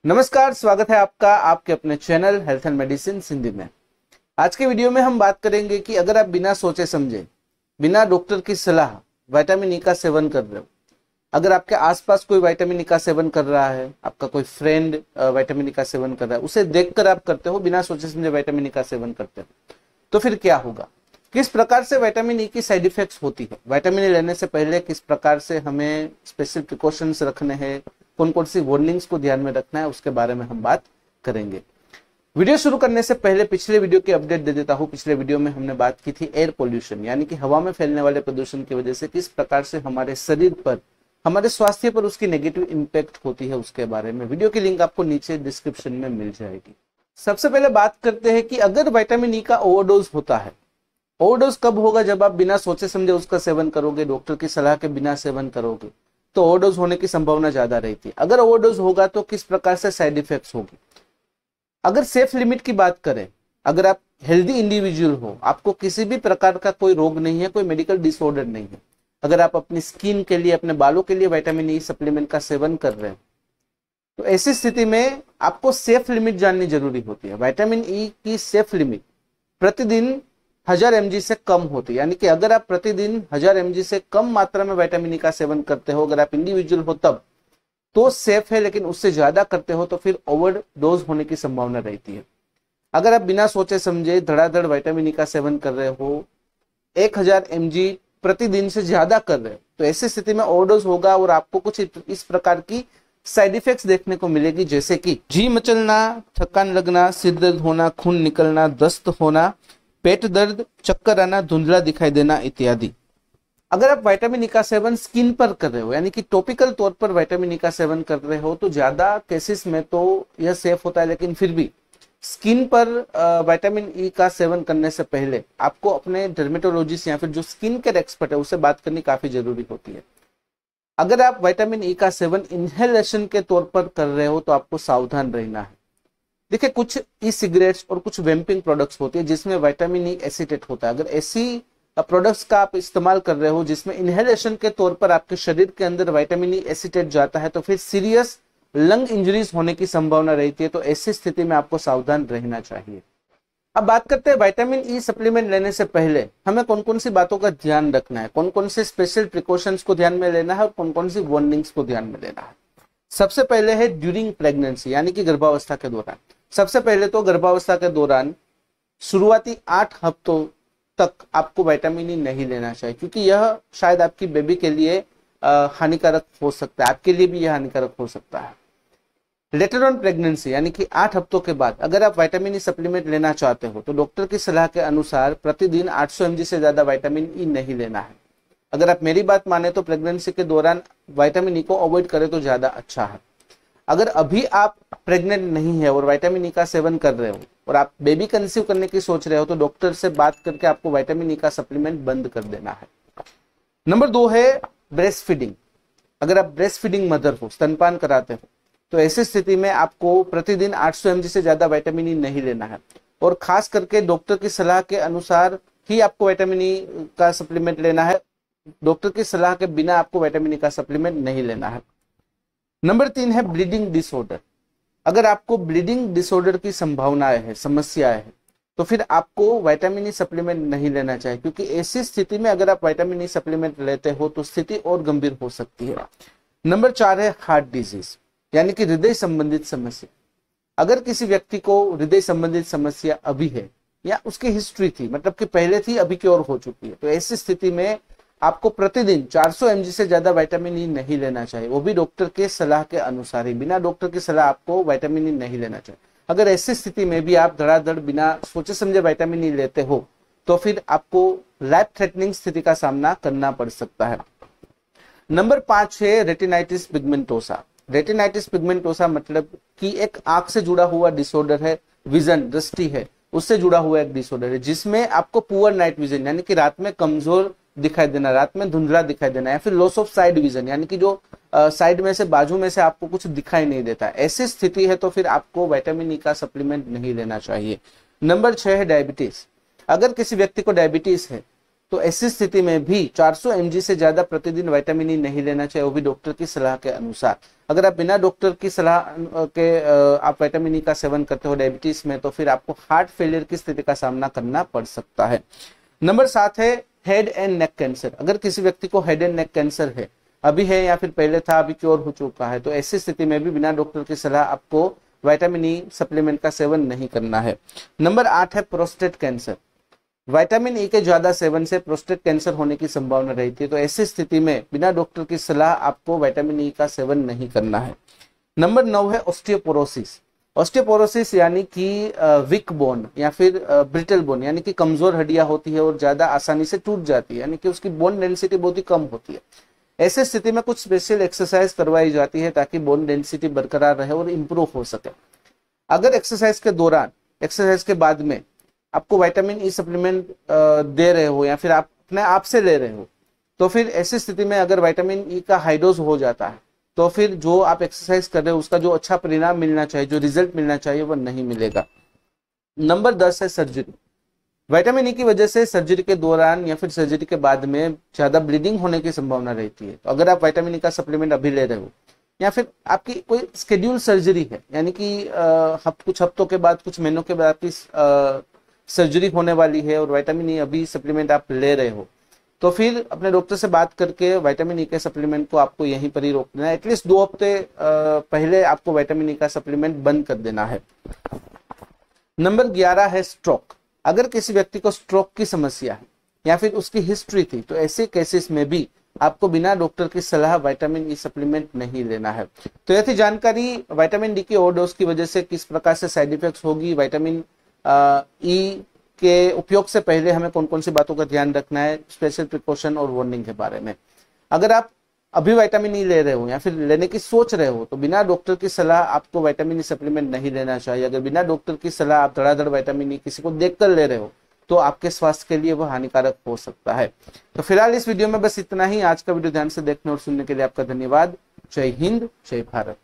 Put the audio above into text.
नमस्कार, स्वागत है आपका आपके अपने channel health and medicine Hindi में। आज के वीडियो में हम बात करेंगे कि अगर आप बिना सोचे समझे, बिना डॉक्टर की सलाह विटामिन ई का सेवन कर रहे हो, अगर आपके आसपास कोई विटामिन ई का सेवन कर रहा है, आपका कोई फ्रेंड विटामिन ई का सेवन कर रहा है, उसे देखकर आप करते हो, बिना सोचे समझे विटामिन ई का सेवन करते हो, तो फिर क्या होगा? किस प्रकार से विटामिन ई की साइड इफेक्ट्स होती है, विटामिन ई लेने से पहले किस प्रकार से हमें स्पेशल प्रिकॉशंस रखने हैं, कौन कौन सी वार्निंग्स को ध्यान में रखना है, उसके बारे में हम बात करेंगे। वीडियो शुरू करने से पहले पिछले वीडियो की अपडेट दे देता हूं। पिछले वीडियो में हमने बात की थी एयर पोल्यूशन, यानी कि हवा में फैलने वाले प्रदूषण की वजह से किस प्रकार से हमारे शरीर पर, हमारे स्वास्थ्य पर उसकी नेगेटिव इंपैक्ट होती है, उसके बारे में। वीडियो की लिंक आपको नीचे डिस्क्रिप्शन में मिल जाएगी। सबसे पहले बात करते हैं कि अगर विटामिन ई का ओवरडोज होता है, ओवरडोज कब होगा? जब आप बिना सोचे समझे उसका सेवन करोगे, डॉक्टर की सलाह के बिना सेवन करोगे, तो ओवरडोज होने की संभावना ज्यादा रहती है। अगर ओवरडोज होगा तो किस प्रकार से साइड इफेक्ट्स होगी? अगर सेफ लिमिट की बात करें, अगर आप हेल्दी इंडिविजुअल हो, आपको किसी भी प्रकार का कोई रोग नहीं है, कोई मेडिकल डिसऑर्डर नहीं है, अगर आप अपनी स्किन के लिए, अपने बालों के लिए विटामिन ई सप्लीमेंट का सेवन कर रहे हैं, तो ऐसी स्थिति में आपको सेफ लिमिट जाननी जरूरी होती है। विटामिन ई की सेफ लिमिट प्रतिदिन 1000 mg से कम होती है, यानी कि अगर आप प्रतिदिन 1000 mg से कम मात्रा में विटामिन ई का सेवन करते हो, अगर आप इंडिविजुअल हो तब तो सेफ है, लेकिन उससे ज्यादा करते हो तो फिर ओवरडोज होने की संभावना रहती है। अगर आप बिना सोचे समझे धड़ाधड़ विटामिन ई का सेवन कर रहे हो, 1000 mg प्रतिदिन से ज्यादा कर रहे हो, तो ऐसी स्थिति में ओवरडोज होगा और आपको कुछ इस प्रकार की साइड इफेक्ट्स देखने को मिलेगी, जैसे कि जी मचलना, थकान लगना, सिर दर्द होना, खून निकलना, दस्त होना, पेट दर्द, चक्कर आना, धुंधला दिखाई देना इत्यादि। अगर आप विटामिन ई का सेवन स्किन पर कर रहे हो, यानी कि टॉपिकल तौर पर विटामिन ई का सेवन कर रहे हो, तो ज्यादा केसेस में तो यह सेफ होता है, लेकिन फिर भी स्किन पर विटामिन ई का सेवन करने से पहले आपको अपने डर्मेटोलॉजिस्ट या फिर जो स्किन केयर एक्सपर्ट है उससे बात करनी काफी जरूरी होती है। अगर आप विटामिन ई का सेवन इनहेलेशन के तौर पर कर रहे हो तो आपको सावधान रहना है। देखिए, कुछ ई सिगरेट्स और कुछ वेम्पिंग प्रोडक्ट्स होती है जिसमें विटामिन ई एसीटेट होता है। अगर ऐसी प्रोडक्ट्स का आप इस्तेमाल कर रहे हो जिसमें इनहेलेशन के तौर पर आपके शरीर के अंदर विटामिन ई एसीटेट जाता है, तो फिर सीरियस लंग इंजरीज होने की संभावना रहती है। तो ऐसी स्थिति में आपको सावधान रहना चाहिए। अब बात करते हैं विटामिन ई सप्लीमेंट लेने से पहले हमें कौन कौन सी बातों का ध्यान रखना है, कौन कौन से स्पेशल प्रिकॉशंस को ध्यान में लेना है और कौन कौन सी वार्निंग्स को ध्यान में लेना है। सबसे पहले है ड्यूरिंग प्रेगनेंसी, यानी कि गर्भावस्था के दौरान। सबसे पहले तो गर्भावस्था के दौरान शुरुआती 8 हफ्तों तक आपको विटामिन ई नहीं लेना चाहिए, क्योंकि यह शायद आपकी बेबी के लिए हानिकारक हो सकता है, आपके लिए भी यह हानिकारक हो सकता है। लेटर ऑन प्रेगनेंसी, यानी कि 8 हफ्तों के बाद अगर आप विटामिन ई सप्लीमेंट लेना चाहते हो तो डॉक्टर की सलाह के अनुसार प्रतिदिन 800 mg से ज्यादा विटामिन ई नहीं लेना है। अगर आप मेरी बात माने तो प्रेगनेंसी के दौरान विटामिन ई को अवॉइड करें तो ज्यादा अच्छा है। अगर अभी आप प्रेग्नेंट नहीं है और विटामिन ई का सेवन कर रहे हो और आप बेबी कंसीव करने की सोच रहे हो, तो डॉक्टर से बात करके आपको विटामिन ई का सप्लीमेंट बंद कर देना है। नंबर 2 है ब्रेस्ट फीडिंग। अगर आप ब्रेस्ट फीडिंग मदर हो, स्तनपान कराते हो, तो ऐसी स्थिति में आपको प्रतिदिन 800 mg से ज्यादा विटामिन ई नहीं लेना है, और खास करके डॉक्टर की सलाह के अनुसार ही आपको विटामिन ई का सप्लीमेंट लेना है। डॉक्टर की सलाह के बिना आपको विटामिन ई का सप्लीमेंट नहीं लेना है। नंबर 3 है ब्लीडिंग डिसऑर्डर। अगर आपको ब्लीडिंग डिसऑर्डर की संभावनाएं है, समस्याएं है, तो फिर आपको विटामिन ई सप्लीमेंट नहीं लेना चाहिए, क्योंकि ऐसी स्थिति में अगर आप विटामिन ई सप्लीमेंट लेते हो तो स्थिति और गंभीर हो सकती है। नंबर 4 है हार्ट डिजीज, यानी कि हृदय संबंधित समस्या। अगर किसी व्यक्ति को हृदय संबंधित समस्या अभी है या उसकी हिस्ट्री थी, मतलब कि पहले थी अभी की ओर हो चुकी है, तो ऐसी स्थिति में आपको प्रतिदिन 400 mg से ज्यादा विटामिन ई नहीं लेना चाहिए, वो भी डॉक्टर के सलाह के अनुसार ही। बिना डॉक्टर की सलाह आपको विटामिन ई नहीं लेना चाहिए। अगर ऐसी स्थिति में भी आप धड़ाधड़ बिना सोचे समझे विटामिन ई लेते हो तो फिर आपको लाइफ थ्रेटनिंग स्थिति का सामना करना पड़ सकता है। नंबर 5 है रेटिनाइटिस पिगमेंटोसा। रेटिनाइटिस पिगमेंटोसा मतलब कि एक आंख से जुड़ा हुआ डिसऑर्डर है, विजन, दृष्टि है, उससे जुड़ा हुआ एक डिसऑर्डर है, जिसमें आपको पुअर नाइट विजन, यानी कि रात में कमजोर दिखाई देना, रात में धुंधला दिखाई देना, या फिर लॉस ऑफ साइड विजन, यानी कि जो साइड में से, बाजू में से आपको कुछ दिखाई नहीं देता। ऐसी स्थिति है तो फिर आपको विटामिन ई का सप्लीमेंट नहीं लेना चाहिए। नंबर 6 है डायबिटीज। अगर किसी व्यक्ति को डायबिटीज है तो ऐसी स्थिति में भी 400 mg से ज्यादा प्रतिदिन विटामिन ई नहीं लेना चाहिए, वो भी डॉक्टर की सलाह के अनुसार। अगर आप बिना डॉक्टर की सलाह के आप विटामिन ई का सेवन करते हो डायबिटीज में, तो फिर आपको हार्ट फेलियर की स्थिति का सामना करना पड़ सकता है। नंबर 7 है हेड एंड नेक कैंसर। अगर किसी व्यक्ति को हेड एंड नेक कैंसर है, अभी है या फिर पहले था, अभी क्योर हो चुका है, तो ऐसी स्थिति में भी बिना डॉक्टर की सलाह आपको विटामिन ई सप्लीमेंट का सेवन नहीं करना है। नंबर 8 है प्रोस्टेट कैंसर। विटामिन ई के ज्यादा सेवन से प्रोस्टेट कैंसर होने की संभावना रहती है, तो ऐसी स्थिति में बिना डॉक्टर की सलाह आपको विटामिन ई का सेवन नहीं करना है। नंबर 9 है ऑस्टियोपोरोसिस। ऑस्टियोपोरोसिस यानी कि वीक बोन या फिर ब्रिटल बोन, यानी कि कमजोर हड्डियां होती है और ज्यादा आसानी से टूट जाती है, यानी कि उसकी बोन डेंसिटी बहुत ही कम होती है। ऐसे स्थिति में कुछ स्पेशल एक्सरसाइज करवाई जाती है ताकि बोन डेंसिटी बरकरार रहे और इम्प्रूव हो सके। अगर एक्सरसाइज के दौरान, एक्सरसाइज के बाद में आपको विटामिन ई सप्लीमेंट दे रहे हो या फिर आप अपने आप से ले रहे हो, तो फिर ऐसी स्थिति में अगर विटामिन ई का हाई डोज हो जाता है, तो फिर जो आप एक्सरसाइज कर रहे हो उसका जो अच्छा परिणाम मिलना चाहिए, जो रिजल्ट मिलना चाहिए, वो नहीं मिलेगा। नंबर 10 है सर्जरी। विटामिन ई की वजह से सर्जरी के दौरान या फिर सर्जरी के बाद में ज्यादा ब्लीडिंग होने की संभावना रहती है। तो अगर आप विटामिन ई का सप्लीमेंट अभी ले रहे हो या फिर आपकी कोई स्केड्यूल सर्जरी है, यानी कि कुछ हफ्तों के बाद, कुछ महीनों के बाद आपकी सर्जरी होने वाली है और विटामिन ई अभी सप्लीमेंट आप ले रहे हो, तो फिर अपने डॉक्टर से बात करके विटामिन ई के सप्लीमेंट को आपको यहीं पर ही रोकना है। एटलीस्ट 2 हफ्ते पहले आपको विटामिन ई का सप्लीमेंट बंद कर देना है। नंबर 11 है स्ट्रोक। अगर किसी व्यक्ति को स्ट्रोक की समस्या है या फिर उसकी हिस्ट्री थी, तो ऐसे केसेस में भी आपको बिना डॉक्टर की सलाह विटामिन ई सप्लीमेंट नहीं लेना है। तो यह थी जानकारी विटामिन डी की ओवरडोज की वजह से किस प्रकार से साइड इफेक्ट्स होगी, विटामिन ई के उपयोग से पहले हमें कौन कौन सी बातों का ध्यान रखना है, स्पेशल प्रिकॉशन और वार्निंग के बारे में। अगर आप अभी विटामिन ई ले रहे हो या फिर लेने की सोच रहे हो, तो बिना डॉक्टर की सलाह आपको विटामिन ई सप्लीमेंट नहीं लेना चाहिए। अगर बिना डॉक्टर की सलाह आप धड़ाधड़ विटामिन ई किसी को देखकर ले रहे हो, तो आपके स्वास्थ्य के लिए वह हानिकारक हो सकता है। तो फिलहाल इस वीडियो में बस इतना ही। आज का वीडियो ध्यान से देखने और सुनने के लिए आपका धन्यवाद। जय हिंद, जय भारत।